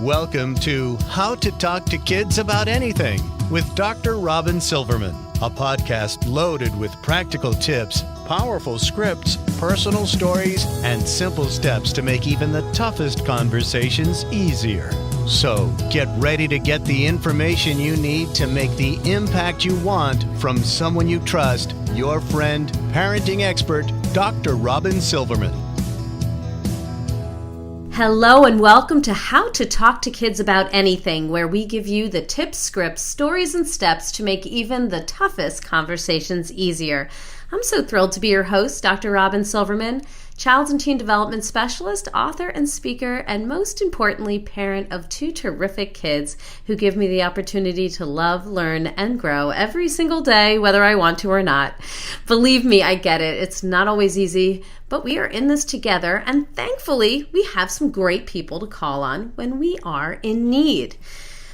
Welcome to How to Talk to Kids About Anything with Dr. Robyn Silverman, a podcast loaded with practical tips, powerful scripts, personal stories, and simple steps to make even the toughest conversations easier. So get ready to get the information you need to make the impact you want from someone you trust, your friend, parenting expert, Dr. Robyn Silverman. Hello and welcome to How to Talk to Kids About Anything, where we give you the tips, scripts, stories, and steps to make even the toughest conversations easier. I'm so thrilled to be your host, Dr. Robyn Silverman, child and teen development specialist, author and speaker, and most importantly, parent of two terrific kids who give me the opportunity to love, learn, and grow every single day, whether I want to or not. Believe me, I get it. It's not always easy, but we are in this together, and thankfully, we have some great people to call on when we are in need.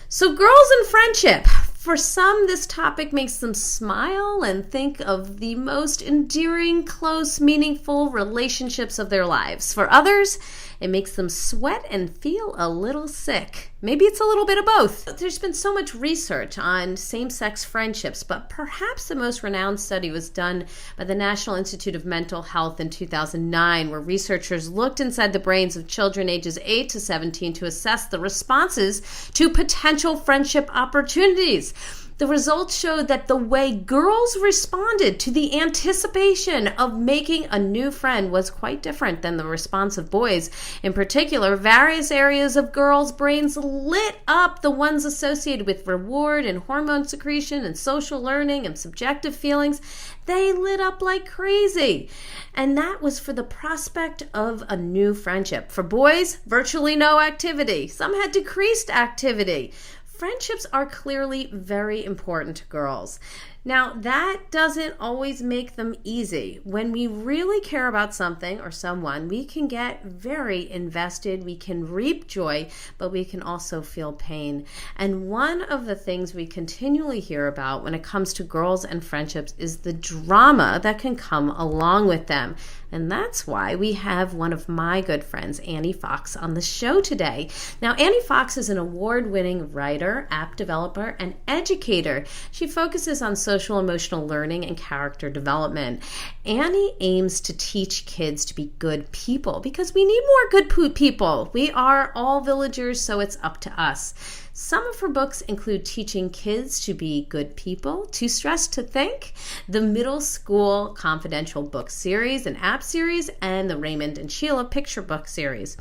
So girls and friendship. For some, this topic makes them smile and think of the most endearing, close, meaningful relationships of their lives. For others, it makes them sweat and feel a little sick. Maybe it's a little bit of both. There's been so much research on same-sex friendships, but perhaps the most renowned study was done by the National Institute of Mental Health in 2009, where researchers looked inside the brains of children ages 8 to 17 to assess the responses to potential friendship opportunities. The results showed that the way girls responded to the anticipation of making a new friend was quite different than the response of boys. In particular, various areas of girls' brains lit up, the ones associated with reward and hormone secretion and social learning and subjective feelings. They lit up like crazy. And that was for the prospect of a new friendship. For boys, virtually no activity. Some had decreased activity. Friendships are clearly very important to girls. Now, that doesn't always make them easy. When we really care about something or someone, we can get very invested, we can reap joy, but we can also feel pain. And one of the things we continually hear about when it comes to girls and friendships is the drama that can come along with them. And that's why we have one of my good friends, Annie Fox, on the show today. Now, Annie Fox is an award-winning writer, app developer, and educator. She focuses on social emotional learning and character development. Annie aims to teach kids to be good people because we need more good people. We are all villagers, so it's up to us. Some of her books include Teaching Kids to Be Good People, Too Stressed to Think, the Middle School Confidential Book Series, an app series, and the Raymond and Sheila picture book series.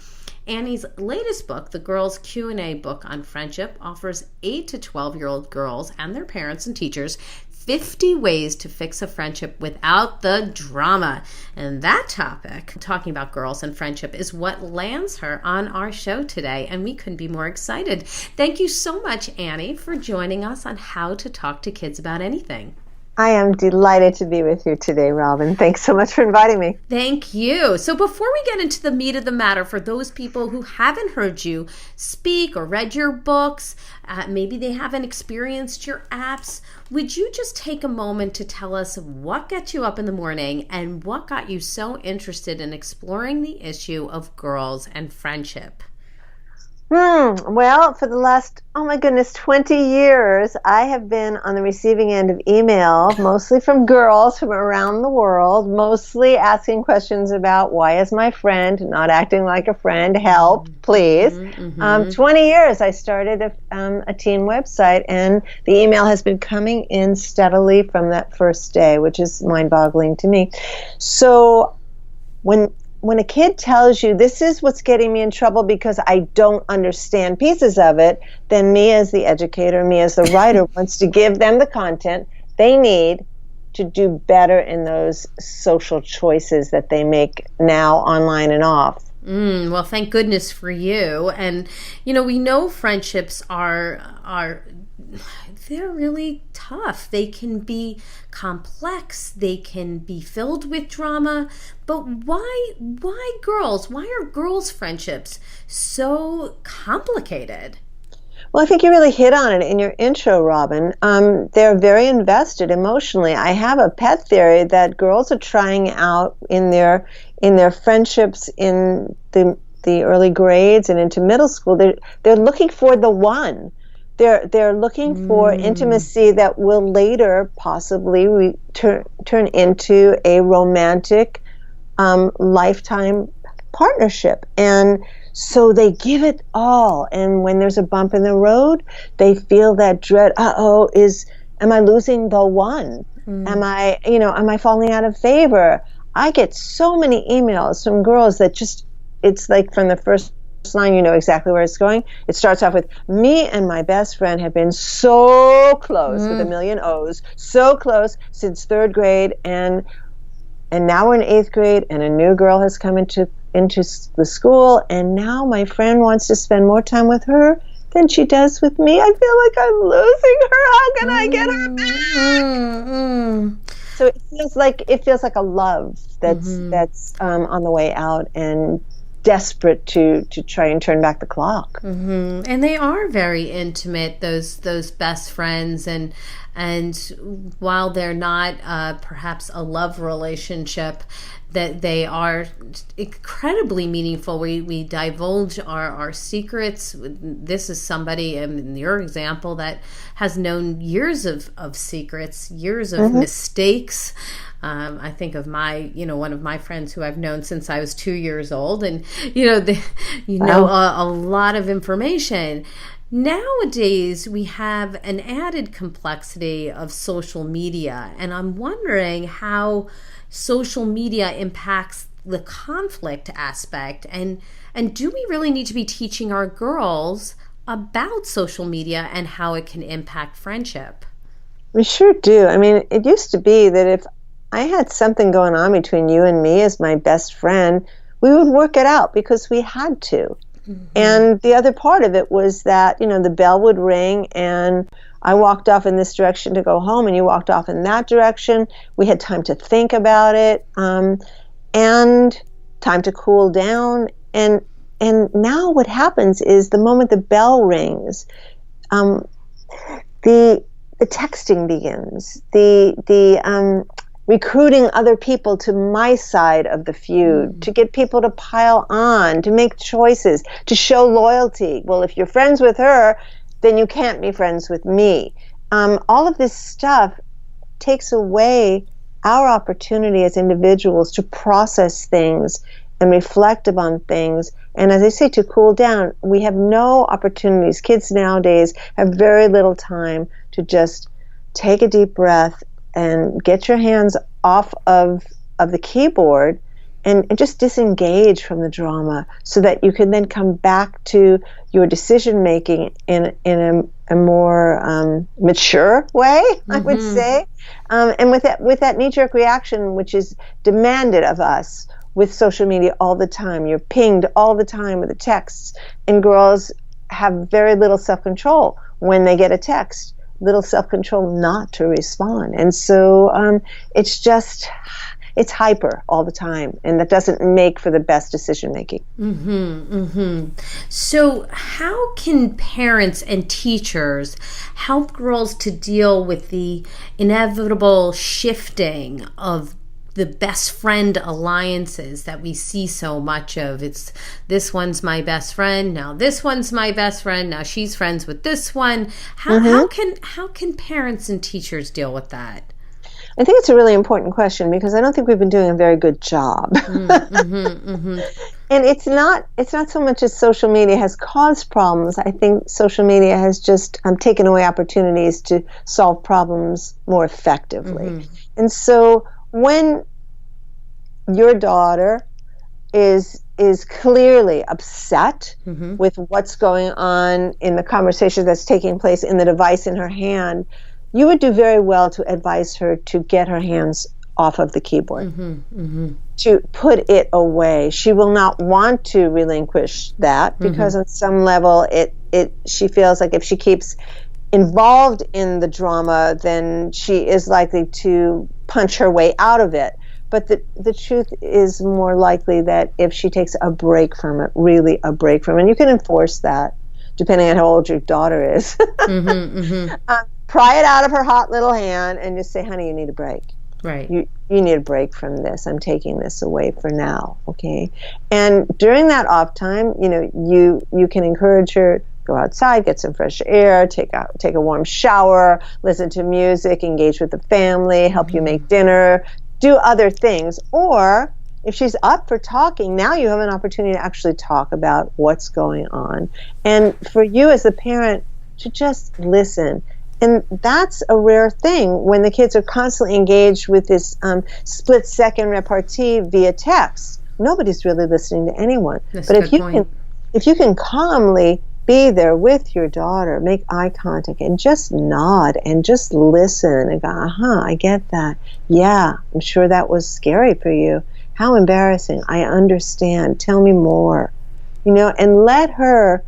Annie's latest book, the Girls Q&A book on friendship, offers 8 to 12-year-old girls and their parents and teachers 50 ways to fix a friendship without the drama. And that topic, talking about girls and friendship, is what lands her on our show today, and we couldn't be more excited. Thank you so much, Annie, for joining us on How to Talk to Kids About Anything. I am delighted to be with you today, Robyn. Thanks so much for inviting me. Thank you. So before we get into the meat of the matter, for those people who haven't heard you speak or read your books, maybe they haven't experienced your apps, would you just take a moment to tell us what got you up in the morning and what got you so interested in exploring the issue of girls and friendship? Well, for the last, 20 years, I have been on the receiving end of email, mostly from girls from around the world, mostly asking questions about why is my friend not acting like a friend? Help, please. 20 years, I started a teen website, and the email has been coming in steadily from that first day, which is mind-boggling to me. So when a kid tells you this is what's getting me in trouble because I don't understand pieces of it, then me as the educator, me as the writer wants to give them the content they need to do better in those social choices that they make now online and off. Well, thank goodness for you. And, we know friendships are they're really tough. They can be complex. They can be filled with drama. But why girls? Why are girls' friendships so complicated? Well, I think you really hit on it in your intro, Robyn. They're very invested emotionally. I have a pet theory that girls are trying out in their friendships in the the early grades and into middle school, they're looking for the one. They're looking for intimacy that will later possibly turn into a romantic lifetime partnership. And so they give it all. And when there's a bump in the road, they feel that dread. Am I losing the one? Am I falling out of favor? I get so many emails from girls that it's like from the first line, you know exactly where it's going. It starts off with, me and my best friend have been so close, with a million O's, so close since third grade, and now we're in eighth grade, and a new girl has come into the school, and now my friend wants to spend more time with her than she does with me. I feel like I'm losing her. How can I get her back? So it feels like a love that's on the way out and desperate to try and turn back the clock. And they are very intimate, those best friends, and while they're not perhaps a love relationship, that they are incredibly meaningful. We divulge our secrets. This is somebody, in your example, that has known years of secrets, years of mistakes. I think of one of my friends who I've known since I was 2 years old, and a lot of information. Nowadays, we have an added complexity of social media, and I'm wondering how social media impacts the conflict aspect, and do we really need to be teaching our girls about social media and how it can impact friendship? We sure do. I mean, it used to be that if I had something going on between you and me as my best friend, we would work it out because we had to. And the other part of it was that, the bell would ring and I walked off in this direction to go home and you walked off in that direction. We had time to think about it, and time to cool down. And now what happens is the moment the bell rings, the texting begins, the recruiting other people to my side of the feud, to get people to pile on, to make choices, to show loyalty. Well, if you're friends with her, then you can't be friends with me. All of this stuff takes away our opportunity as individuals to process things and reflect upon things. And as I say, to cool down. We have no opportunities. Kids nowadays have very little time to just take a deep breath and get your hands off of the keyboard and just disengage from the drama so that you can then come back to your decision making in a more mature way, I would say. And with that knee-jerk reaction, which is demanded of us with social media all the time. You're pinged all the time with the texts, and girls have very little self-control when they get a text. Little self-control not to respond. And so it's hyper all the time, and that doesn't make for the best decision making. So how can parents and teachers help girls to deal with the inevitable shifting of the best friend alliances that we see so much of? It's this one's my best friend, now this one's my best friend, now she's friends with this one. How can parents and teachers deal with that? I think it's a really important question because I don't think we've been doing a very good job. And it's not so much as social media has caused problems. I think social media has just taken away opportunities to solve problems more effectively. And so when your daughter is clearly upset with what's going on in the conversation that's taking place in the device in her hand, you would do very well to advise her to get her hands off of the keyboard, to put it away. She will not want to relinquish that because on some level she feels like if she keeps involved in the drama, then she is likely to punch her way out of it. But the truth is more likely that if she takes a break from it, really a break from it, and you can enforce that depending on how old your daughter is, pry it out of her hot little hand and just say, honey, you need a break. Right. You need a break from this. I'm taking this away for now, okay? And during that off time, you can encourage her, go outside, get some fresh air, take a warm shower, listen to music, engage with the family, help you make dinner, do other things. Or if she's up for talking, now you have an opportunity to actually talk about what's going on. And for you as a parent to just listen. And that's a rare thing when the kids are constantly engaged with this split-second repartee via text. Nobody's really listening to anyone. That's but a good point. if you can calmly be there with your daughter, make eye contact, and just nod and just listen and go, I get that. Yeah, I'm sure that was scary for you. How embarrassing. I understand. Tell me more. And let her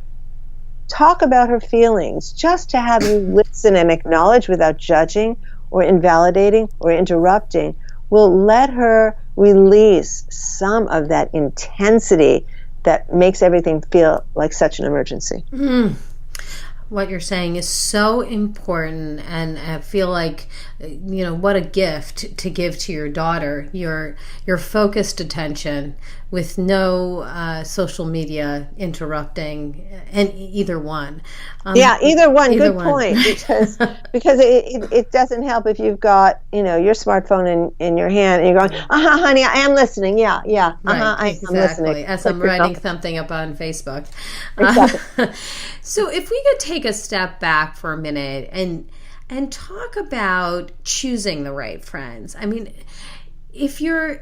talk about her feelings, just to have you listen and acknowledge without judging or invalidating or interrupting will let her release some of that intensity that makes everything feel like such an emergency. What you're saying is so important, and I feel like, what a gift to give to your daughter, your focused attention with no social media interrupting, and either one. Either one. Either Good one. Point. Because it doesn't help if you've got your smartphone in your hand and you're going, honey, I am listening. Yeah. Right, I'm listening. As I'm writing something up on Facebook. Exactly. So if we could take a step back for a minute and talk about choosing the right friends. I mean, if you're,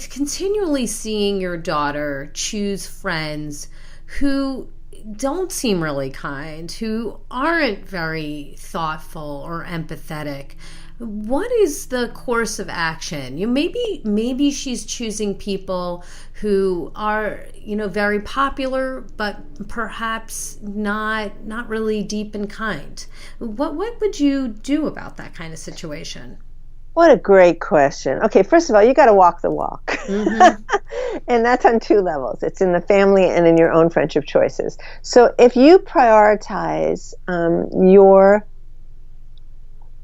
continually seeing your daughter choose friends who don't seem really kind, who aren't very thoughtful or empathetic, what is the course of action? Maybe she's choosing people who are, very popular, but perhaps not really deep and kind. What would you do about that kind of situation? What a great question. Okay, first of all, you got to walk the walk. Mm-hmm. And that's on two levels. It's in the family and in your own friendship choices. So if you prioritize your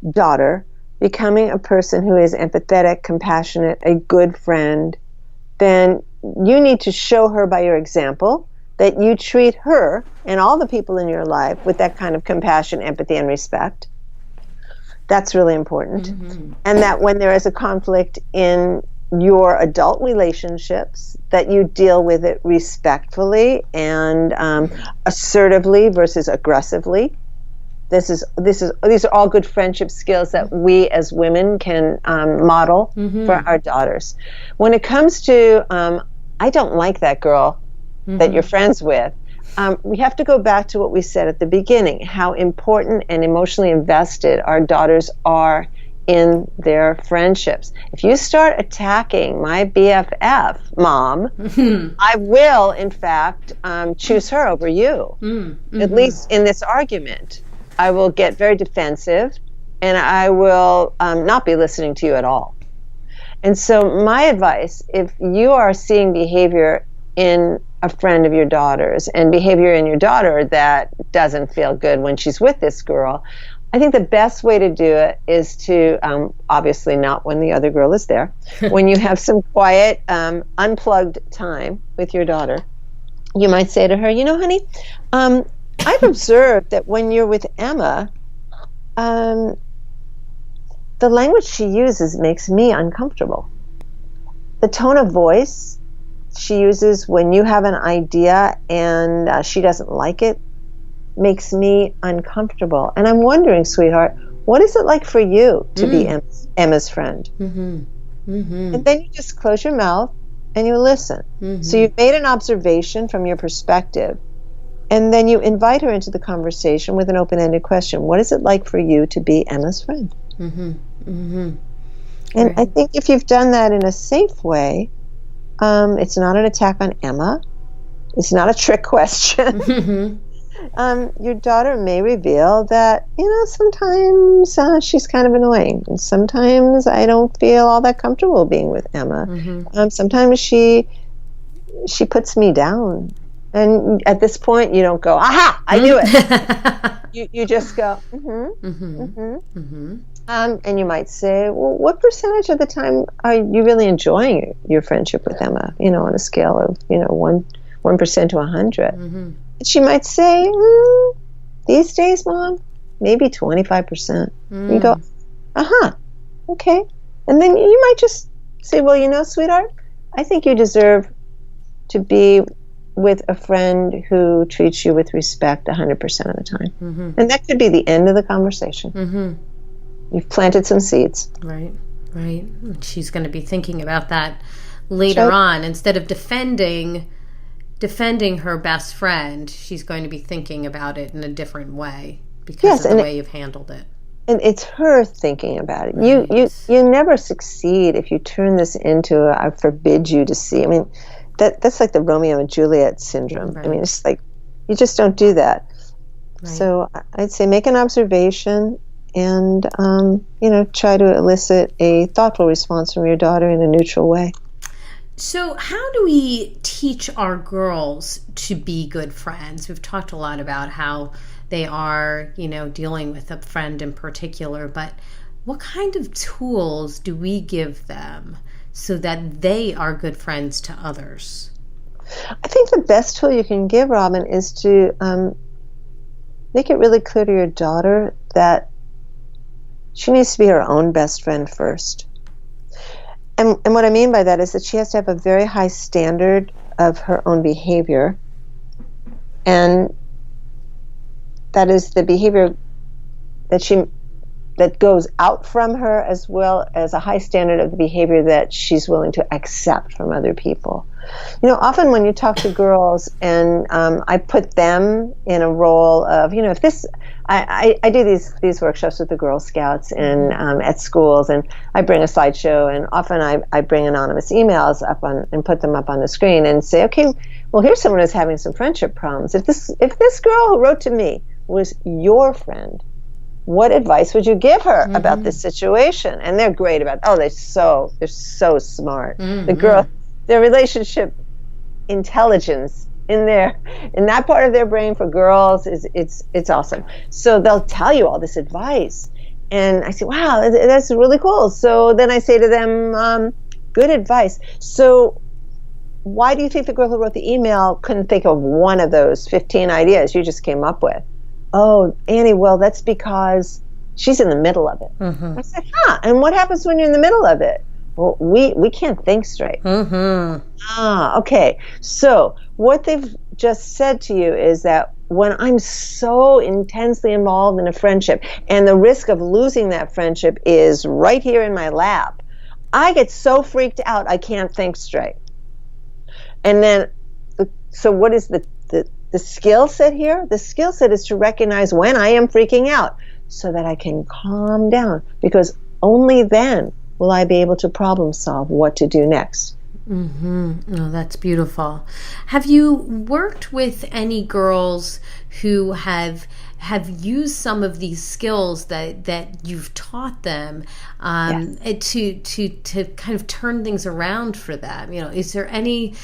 daughter becoming a person who is empathetic, compassionate, a good friend, then you need to show her by your example that you treat her and all the people in your life with that kind of compassion, empathy, and respect. That's really important. Mm-hmm. And that when there is a conflict in your adult relationships, that you deal with it respectfully and assertively versus aggressively. These are all good friendship skills that we as women can model for our daughters. When it comes to, I don't like that girl that you're friends with, we have to go back to what we said at the beginning, how important and emotionally invested our daughters are in their friendships. If you start attacking my BFF, Mom, I will, in fact, choose her over you, at least in this argument. I will get very defensive, and I will not be listening to you at all. And so my advice, if you are seeing behavior in a friend of your daughter's and behavior in your daughter that doesn't feel good when she's with this girl, I think the best way to do it is to, obviously not when the other girl is there, when you have some quiet, unplugged time with your daughter, you might say to her, honey, I've observed that when you're with Emma, the language she uses makes me uncomfortable. The tone of voice she uses when you have an idea and she doesn't like it makes me uncomfortable. And I'm wondering, sweetheart, what is it like for you to be Emma's friend? And then you just close your mouth and you listen. So you've made an observation from your perspective. And then you invite her into the conversation with an open-ended question. What is it like for you to be Emma's friend? And I think if you've done that in a safe way, it's not an attack on Emma. It's not a trick question. Your daughter may reveal that, sometimes she's kind of annoying. And sometimes I don't feel all that comfortable being with Emma. Sometimes she puts me down. And at this point, you don't go, aha, I knew it. You just go, And you might say, well, what percentage of the time are you really enjoying your friendship with Emma? On a scale of 1% to 100. And she might say, these days, Mom, maybe 25%. You go, okay. And then you might just say, well, sweetheart, I think you deserve to be with a friend who treats you with respect 100% of the time. And that could be the end of the conversation. You've planted some seeds. Right. She's going to be thinking about that later on. Instead of defending her best friend, she's going to be thinking about it in a different way because of the way you've handled it. And it's her thinking about it. Right. You never succeed if you turn this into I forbid you to see. I mean, that's like the Romeo and Juliet syndrome. Right. I mean, it's like you just don't do that. Right. So I'd say make an observation and try to elicit a thoughtful response from your daughter in a neutral way. So how do we teach our girls to be good friends? We've talked a lot about how they are, dealing with a friend in particular, but what kind of tools do we give them so that they are good friends to others? I think the best tool you can give, Robyn, is to make it really clear to your daughter that she needs to be her own best friend first. And what I mean by that is that she has to have a very high standard of her own behavior. And that is the behavior that goes out from her, as well as a high standard of the behavior that she's willing to accept from other people. Often when you talk to girls, and I put them in a role of, if this, I do these workshops with the Girl Scouts and at schools, and I bring a slideshow, and often I bring anonymous emails up and put them up on the screen and say, okay, well, here's someone who's having some friendship problems. If this girl who wrote to me was your friend, what advice would you give her about this situation? And they're great about they're so smart. The girl, their relationship intelligence in that part of their brain for girls it's awesome. So they'll tell you all this advice, and I say, wow, that's really cool. So then I say to them, good advice. So why do you think the girl who wrote the email couldn't think of one of those 15 ideas you just came up with? Oh, Annie, well, that's because she's in the middle of it. I said, and what happens when you're in the middle of it? Well, we can't think straight. Okay. So what they've just said to you is that when I'm so intensely involved in a friendship and the risk of losing that friendship is right here in my lap, I get so freaked out I can't think straight. And then, so what is the skill set here? The skill set is to recognize when I am freaking out so that I can calm down, because only then will I be able to problem solve what to do next. Oh, that's beautiful. Have you worked with any girls who have used some of these skills that you've taught them to kind of turn things around for them? Is there any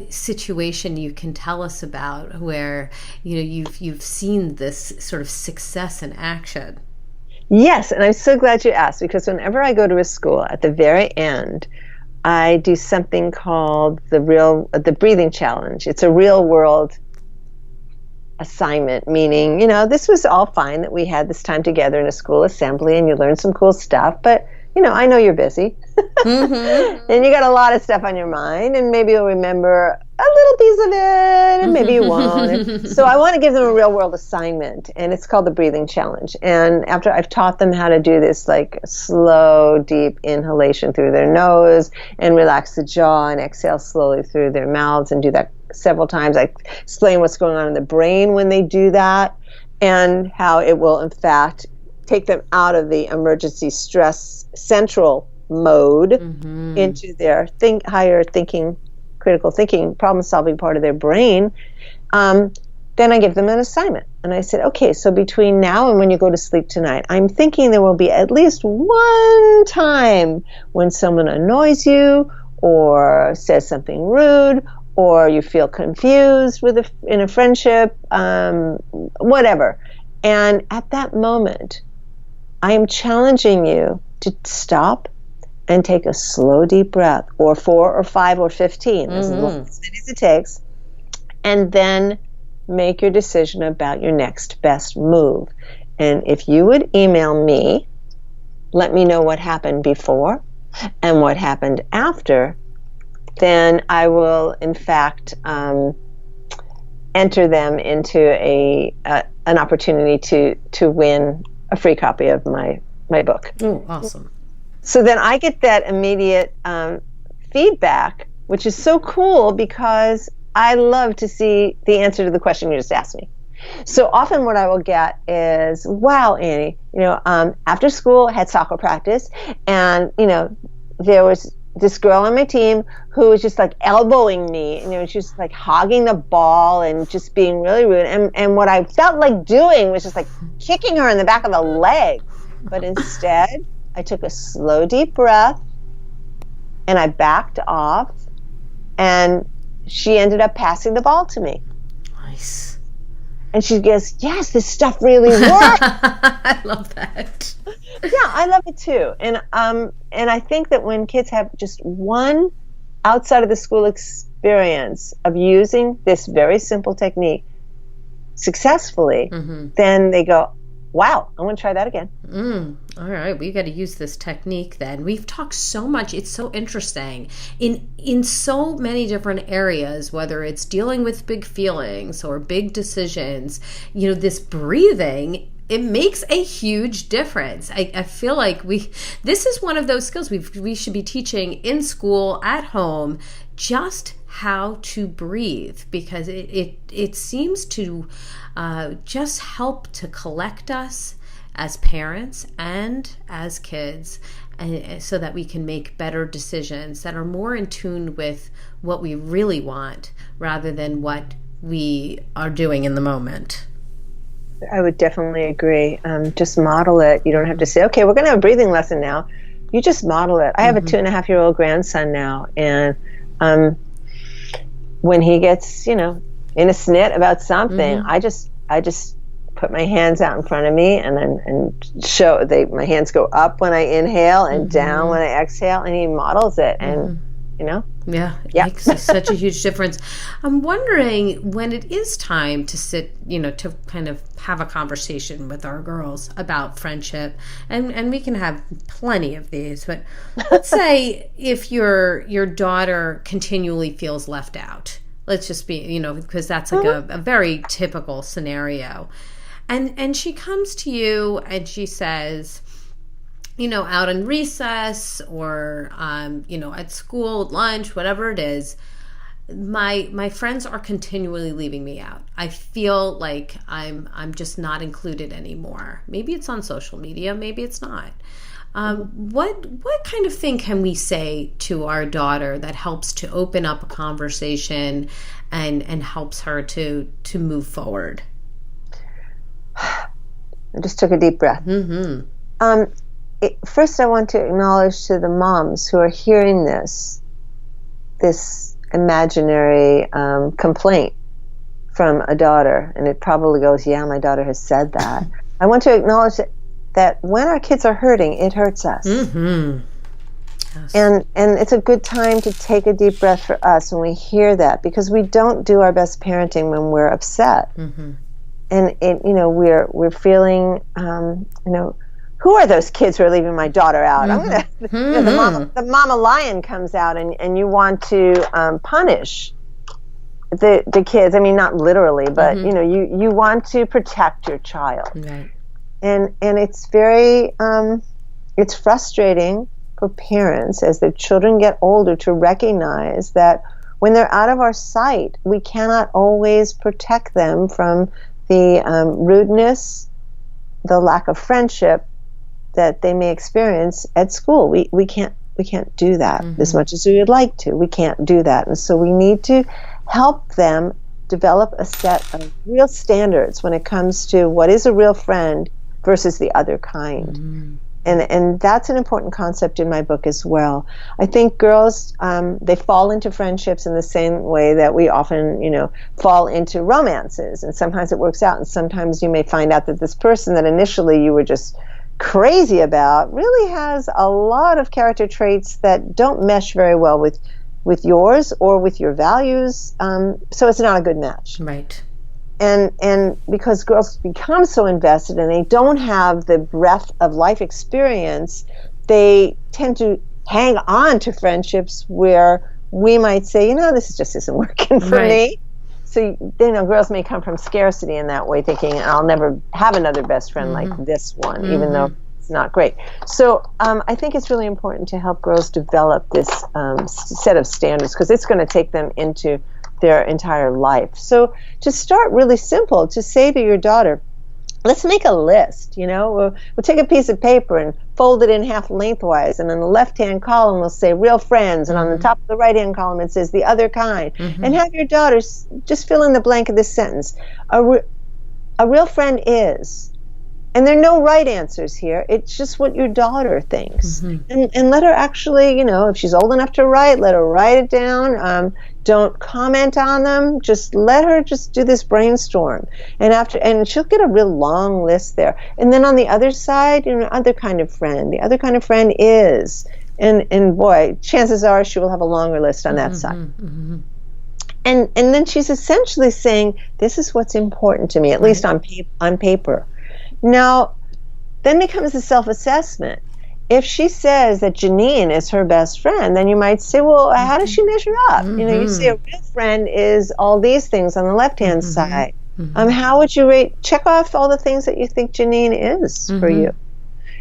situation you can tell us about where you've seen this sort of success in action? Yes, and I'm so glad you asked, because whenever I go to a school, at the very end, I do something called the breathing challenge. It's a real world assignment, meaning, this was all fine that we had this time together in a school assembly and you learned some cool stuff, but I know you're busy and you got a lot of stuff on your mind, and maybe you'll remember a little piece of it and maybe you won't. So I want to give them a real world assignment, and it's called the breathing challenge. And after I've taught them how to do this like slow, deep inhalation through their nose and relax the jaw and exhale slowly through their mouths, and do that several times, I explain what's going on in the brain when they do that and how it will in fact take them out of the emergency stress central mode into their higher thinking, critical thinking, problem solving part of their brain. Then I give them an assignment, and I said, okay, so between now and when you go to sleep tonight, I'm thinking there will be at least one time when someone annoys you or says something rude, or you feel confused in a friendship, whatever. And at that moment, I am challenging you to stop and take a slow, deep breath, or 4 or 5 or 15, as many as it takes, and then make your decision about your next best move. And if you would email me, let me know what happened before and what happened after, then I will, in fact, enter them into an opportunity to win a free copy of my book. Oh, awesome. So then I get that immediate feedback, which is so cool because I love to see the answer to the question you just asked me. So often what I will get is, wow, Annie, after school I had soccer practice, and, there was this girl on my team who was just like elbowing me, and she was like hogging the ball and just being really rude. And what I felt like doing was just like kicking her in the back of the leg. But instead, I took a slow, deep breath, and I backed off, and she ended up passing the ball to me. Nice. And she goes, yes, this stuff really works. I love that. Yeah, I love it too. And I think that when kids have just one outside of the school experience of using this very simple technique successfully, then they go, wow, I want to try that again. All right, we got to use this technique then. We've talked so much. It's so interesting in so many different areas, whether it's dealing with big feelings or big decisions. This breathing, it makes a huge difference. I feel like this is one of those skills we should be teaching in school, at home, just how to breathe, because it seems to just help to collect us as parents and as kids, and so that we can make better decisions that are more in tune with what we really want rather than what we are doing in the moment. I would definitely agree. Just model it. You don't have to say, okay, we're going to have a breathing lesson now. You just model it. I have a 2.5-year-old grandson now, and when he gets, in a snit about something, I just put my hands out in front of me and show my hands go up when I inhale and down when I exhale, and he models it, and Yeah, it makes such a huge difference. I'm wondering, when it is time to sit, to kind of have a conversation with our girls about friendship, and we can have plenty of these, but let's say if your daughter continually feels left out, let's just be, because that's like a very typical scenario. And she comes to you and she says, out in recess or, at school, at lunch, whatever it is, my friends are continually leaving me out. I feel like I'm just not included anymore. Maybe it's on social media, maybe it's not. What kind of thing can we say to our daughter that helps to open up a conversation and helps her to move forward? I just took a deep breath. First, I want to acknowledge to the moms who are hearing this imaginary complaint from a daughter, and it probably goes, yeah, my daughter has said that. I want to acknowledge that when our kids are hurting, it hurts us. Yes. And it's a good time to take a deep breath for us when we hear that, because we don't do our best parenting when we're upset. And we're feeling, who are those kids who are leaving my daughter out? I'm gonna, the mama lion comes out, and you want to punish the kids. I mean, not literally, but you want to protect your child. Right. And it's very it's frustrating for parents as their children get older to recognize that when they're out of our sight, we cannot always protect them from the rudeness, the lack of friendship that they may experience at school. We can't do that as much as we would like to. We can't do that, and so we need to help them develop a set of real standards when it comes to what is a real friend versus the other kind. And that's an important concept in my book as well. I think girls, they fall into friendships in the same way that we often, fall into romances. And sometimes it works out, and sometimes you may find out that this person that initially you were just crazy about really has a lot of character traits that don't mesh very well with yours or with your values. So it's not a good match. Right. And because girls become so invested and they don't have the breadth of life experience, they tend to hang on to friendships where we might say, this just isn't working for me. So, girls may come from scarcity in that way, thinking, I'll never have another best friend like this one, even though it's not great. So I think it's really important to help girls develop this set of standards, because it's going to take them into their entire life. So to start really simple, to say to your daughter, let's make a list. We'll take a piece of paper and fold it in half lengthwise, and on the left-hand column we'll say real friends, and on the top of the right-hand column it says the other kind. And have your daughters just fill in the blank of this sentence. A real friend is. And there are no right answers here. It's just what your daughter thinks. And let her actually, if she's old enough to write, let her write it down. Don't comment on them. Just let her just do this brainstorm. And she'll get a real long list there. And then on the other side, other kind of friend. The other kind of friend is. And boy, chances are she will have a longer list on that side. And then she's essentially saying, this is what's important to me, at least on paper. Now, then becomes the self-assessment. If she says that Janine is her best friend, then you might say, well, how does she measure up? You say a real friend is all these things on the left-hand side. How would you rate? Check off all the things that you think Janine is for you,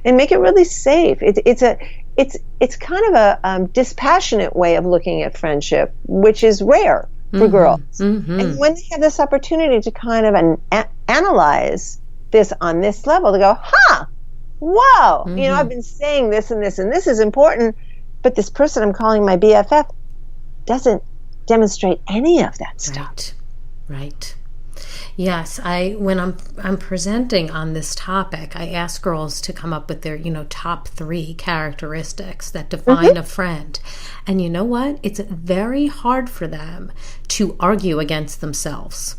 and make it really safe. It's kind of a dispassionate way of looking at friendship, which is rare for girls. And when they have this opportunity to kind of analyze this on this level, to go, wow, I've been saying this and this and this is important, but this person I'm calling my BFF doesn't demonstrate any of that stuff. Right. Yes, when I'm presenting on this topic, I ask girls to come up with their, top 3 characteristics that define a friend. And you know what? It's very hard for them to argue against themselves.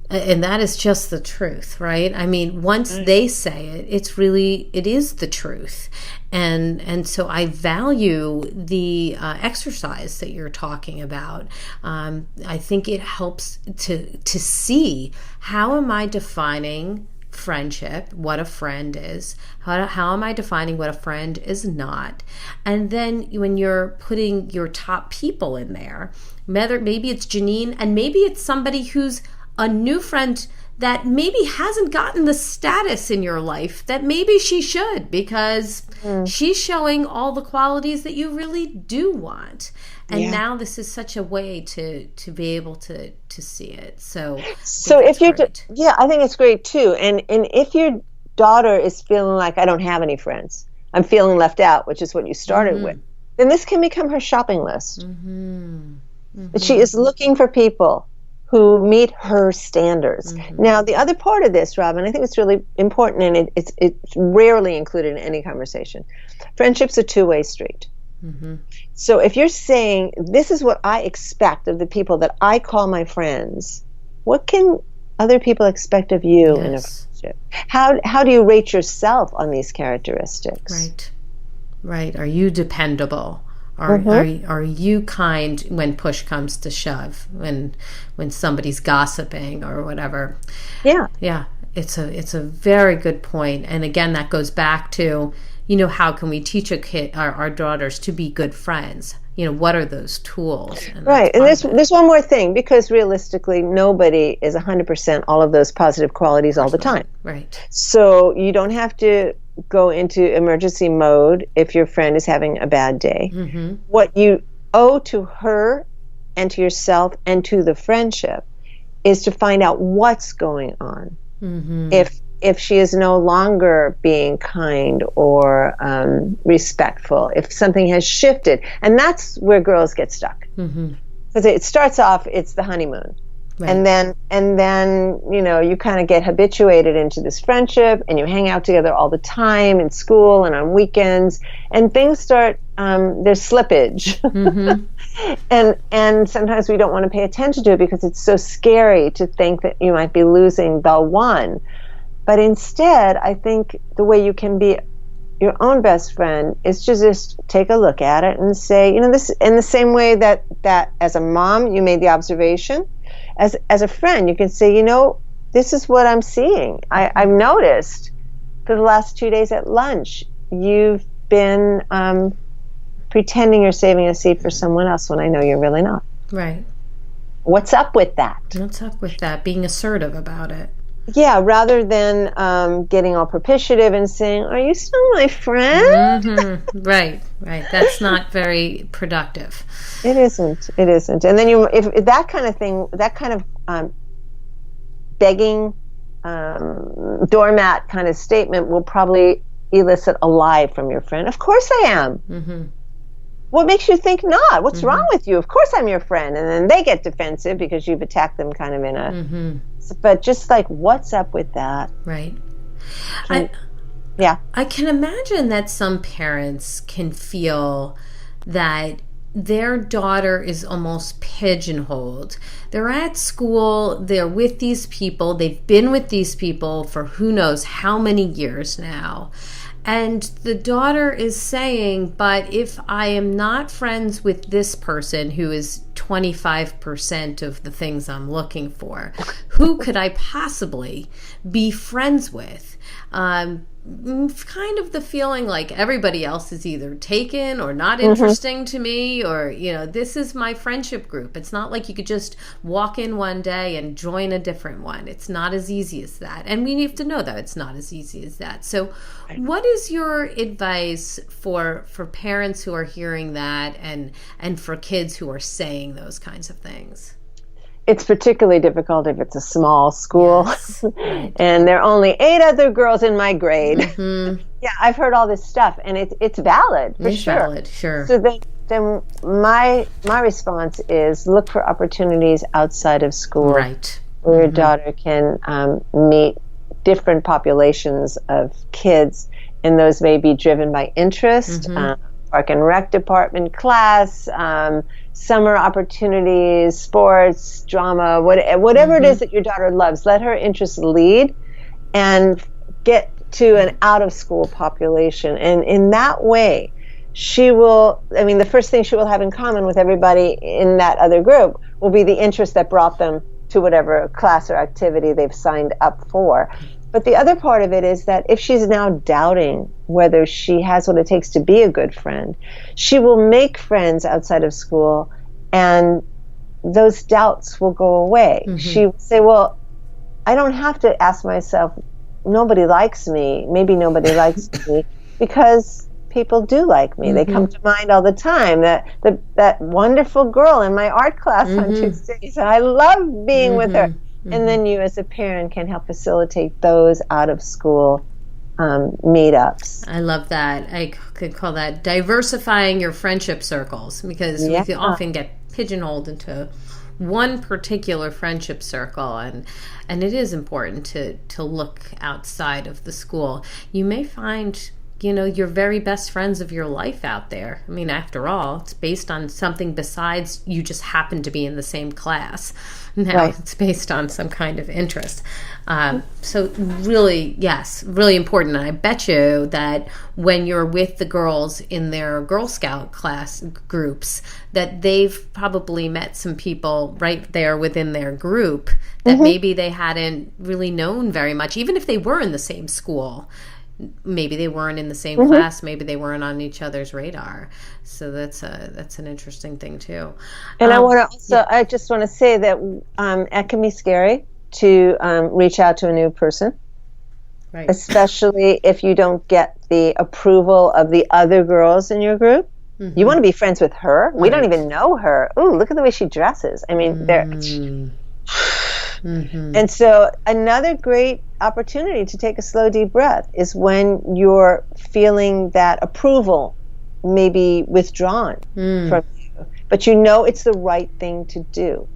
And that is just the truth, right? I mean, once they say it, it is the truth. And so I value the exercise that you're talking about. I think it helps to see, how am I defining friendship, what a friend is, how am I defining what a friend is not. And then when you're putting your top people in there, maybe it's Janine, and maybe it's somebody who's a new friend that maybe hasn't gotten the status in your life that maybe she should, because she's showing all the qualities that you really do want. And now this is such a way to be able to see it. So if you're, I think it's great too. And if your daughter is feeling like, I don't have any friends, I'm feeling left out, which is what you started with, then this can become her shopping list. She is looking for people who meet her standards. Now, the other part of this, Robyn, I think it's really important, and it's rarely included in any conversation. Friendship's a two-way street. So if you're saying, this is what I expect of the people that I call my friends, what can other people expect of you in a friendship? How do you rate yourself on these characteristics? Right. Are you dependable? Are you kind when push comes to shove, when somebody's gossiping or whatever? Yeah. It's a very good point. And again, that goes back to, how can we teach our daughters to be good friends? What are those tools? And there's one more thing, because realistically, nobody is 100% all of those positive qualities all the time. Right. So you don't have to go into emergency mode if your friend is having a bad day. What you owe to her and to yourself and to the friendship is to find out what's going on. If she is no longer being kind or respectful, if something has shifted. And that's where girls get stuck. Because it starts off, it's the honeymoon. And then you kind of get habituated into this friendship, and you hang out together all the time in school and on weekends, and things start, there's slippage. And sometimes we don't want to pay attention to it because it's so scary to think that you might be losing the one. But instead, I think the way you can be your own best friend is to just take a look at it and say, this in the same way that as a mom, you made the observation, as a friend, you can say, this is what I'm seeing. I've noticed for the last 2 days at lunch, you've been pretending you're saving a seat for someone else when I know you're really not. Right. What's up with that? What's up with that? Being assertive about it. Yeah, rather than getting all propitiative and saying, "Are you still my friend?" Mm-hmm. Right. That's not very productive. It isn't. And then if that kind of thing, that kind of begging doormat kind of statement will probably elicit a lie from your friend. Of course I am. Mm-hmm. What makes you think not? What's wrong with you? Of course I'm your friend. And then they get defensive because you've attacked them kind of in a... But just like, what's up with that? Right. Yeah. I can imagine that some parents can feel that their daughter is almost pigeonholed. They're at school, they're with these people, they've been with these people for who knows how many years now. And the daughter is saying, but if I am not friends with this person who is 25% of the things I'm looking for, who could I possibly be friends with? Kind of the feeling like everybody else is either taken or not interesting to me, or, this is my friendship group. It's not like you could just walk in one day and join a different one. It's not as easy as that. And we need to know that it's not as easy as that. So what is your advice for parents who are hearing that and for kids who are saying those kinds of things? It's particularly difficult if it's a small school. Yes. And there are only 8 other girls in my grade. Yeah, I've heard all this stuff, and it's valid for sure. Valid, sure. So then my response is look for opportunities outside of school, right, where your daughter can meet different populations of kids, and those may be driven by interest. Park and Rec department class, summer opportunities, sports, drama, whatever it is that your daughter loves. Let her interests lead and get to an out-of-school population. And in that way, the first thing she will have in common with everybody in that other group will be the interest that brought them to whatever class or activity they've signed up for. But the other part of it is that if she's now doubting whether she has what it takes to be a good friend, she will make friends outside of school, and those doubts will go away. She will say, well, I don't have to ask myself, nobody likes me, maybe nobody likes me, because people do like me. They come to mind all the time. That wonderful girl in my art class on Tuesdays, and I love being with her. And then you as a parent can help facilitate those out-of-school meetups. I love that. I could call that diversifying your friendship circles, because we can often get pigeonholed into one particular friendship circle, and it is important to look outside of the school. You may find your very best friends of your life out there. I mean, after all, it's based on something besides you just happen to be in the same class. Now it's based on some kind of interest. So really, yes, really important. And I bet you that when you're with the girls in their Girl Scout class groups, that they've probably met some people right there within their group that maybe they hadn't really known very much, even if they were in the same school. Maybe they weren't in the same class. Maybe they weren't on each other's radar. So that's an interesting thing too. And I just want to say that it can be scary to reach out to a new person, right? Especially if you don't get the approval of the other girls in your group. You want to be friends with her. We don't even know her. Ooh, look at the way she dresses. I mean, And so another great opportunity to take a slow, deep breath is when you're feeling that approval may be withdrawn from you, but it's the right thing to do.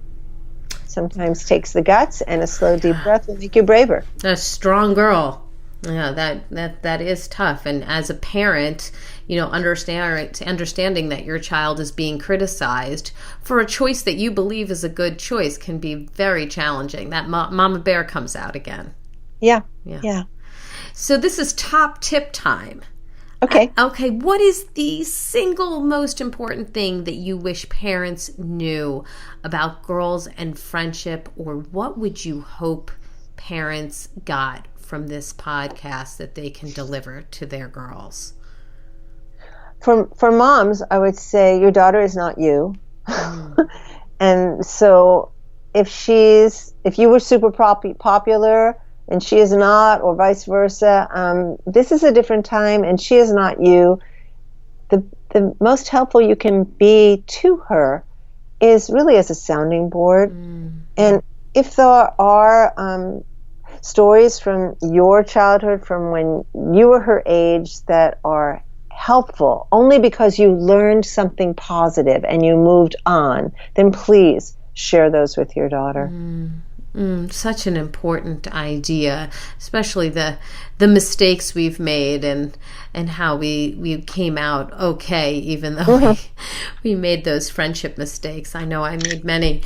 Sometimes takes the guts, and a slow, deep breath will make you braver. A strong girl. Yeah, that is tough. And as a parent, understanding that your child is being criticized for a choice that you believe is a good choice can be very challenging. That mama bear comes out again. Yeah. Yeah. Yeah. So this is top tip time. Okay. Okay, what is the single most important thing that you wish parents knew about girls and friendship, or what would you hope parents got from this podcast that they can deliver to their girls? For moms, I would say your daughter is not you. And so if you were super popular and she is not, or vice versa, this is a different time and she is not you. The most helpful you can be to her is really as a sounding board. And if there are stories from your childhood, from when you were her age, that are helpful only because you learned something positive and you moved on, then please share those with your daughter. Such an important idea, especially the mistakes we've made and how we came out okay, even though we made those friendship mistakes. I know I made many.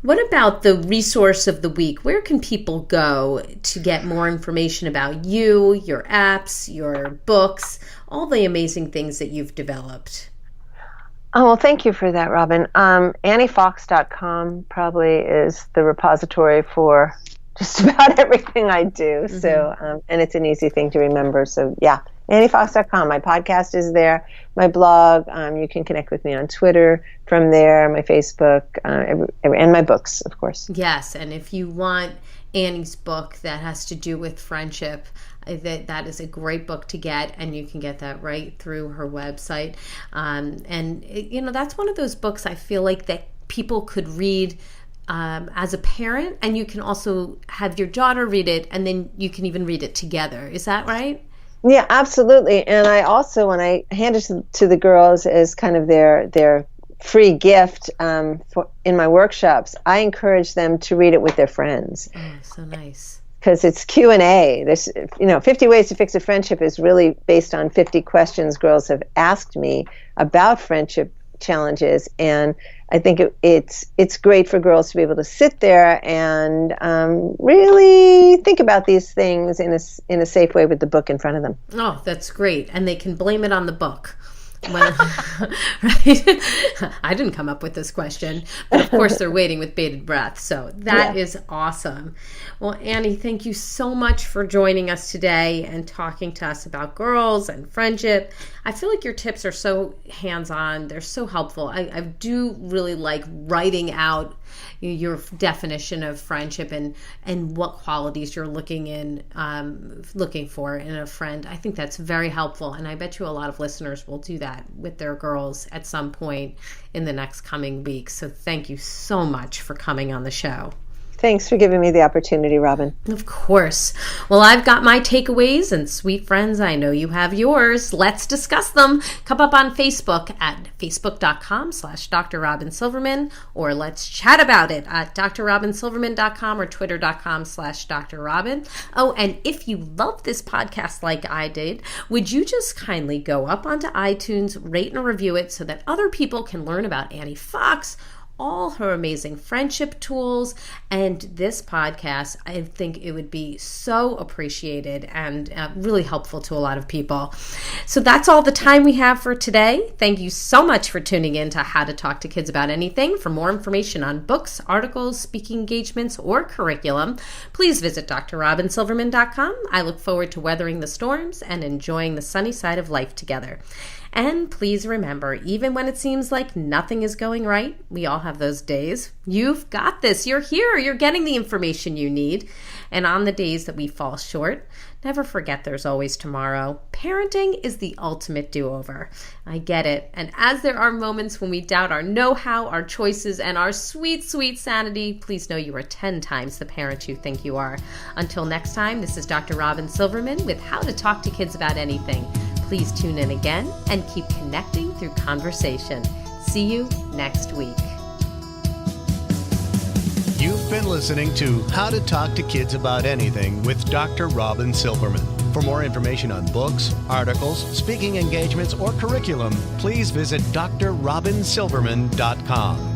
What about the resource of the week? Where can people go to get more information about you, your apps, your books, all the amazing things that you've developed? Oh, well, thank you for that, Robyn. AnnieFox.com probably is the repository for just about everything I do. So, and it's an easy thing to remember. So, yeah, AnnieFox.com. My podcast is there. My blog. You can connect with me on Twitter from there. My Facebook, and my books, of course. Yes, and if you want Annie's book that has to do with friendship, that is a great book to get, and you can get that right through her website. That's one of those books I feel like that people could read as a parent, and you can also have your daughter read it, and then you can even read it together. Is that right? Yeah, absolutely. And I also, when I hand it to the girls as kind of their free gift in my workshops, I encourage them to read it with their friends. Oh, so nice. Because it's Q&A. There's, 50 Ways to Fix a Friendship is really based on 50 questions girls have asked me about friendship challenges, and I think it's great for girls to be able to sit there and really think about these things in a safe way with the book in front of them. Oh, that's great, and they can blame it on the book. Right? I didn't come up with this question, but of course they're waiting with bated breath. So that is awesome. Well, Annie, thank you so much for joining us today and talking to us about girls and friendship. I feel like your tips are so hands-on. They're so helpful. I do really like writing out your definition of friendship and what qualities you're looking for in a friend. I think that's very helpful, and I bet you a lot of listeners will do that with their girls at some point in the next coming weeks. So thank you so much for coming on the show. Thanks for giving me the opportunity, Robyn. Of course. Well, I've got my takeaways, and sweet friends, I know you have yours. Let's discuss them. Come up on Facebook at facebook.com/Dr. Robyn Silverman, or let's chat about it at drrobynsilverman.com or twitter.com/Dr. Robyn. Oh, and if you love this podcast like I did, would you just kindly go up onto iTunes, rate and review it so that other people can learn about Annie Fox, all her amazing friendship tools, and this podcast. I think it would be so appreciated and really helpful to a lot of people. So that's all the time we have for today. Thank you so much for tuning in to How to Talk to Kids About Anything. For more information on books, articles, speaking engagements, or curriculum, please visit drrobynsilverman.com. I look forward to weathering the storms and enjoying the sunny side of life together. And please remember, even when it seems like nothing is going right, we all have those days. You've got this. You're here. You're getting the information you need. And on the days that we fall short, never forget there's always tomorrow. Parenting is the ultimate do-over. I get it. And as there are moments when we doubt our know-how, our choices, and our sweet, sweet sanity, please know you are 10 times the parent you think you are. Until next time, this is Dr. Robyn Silverman with How to Talk to Kids About Anything. Please tune in again and keep connecting through conversation. See you next week. You've been listening to How to Talk to Kids About Anything with Dr. Robyn Silverman. For more information on books, articles, speaking engagements, or curriculum, please visit drrobynsilverman.com.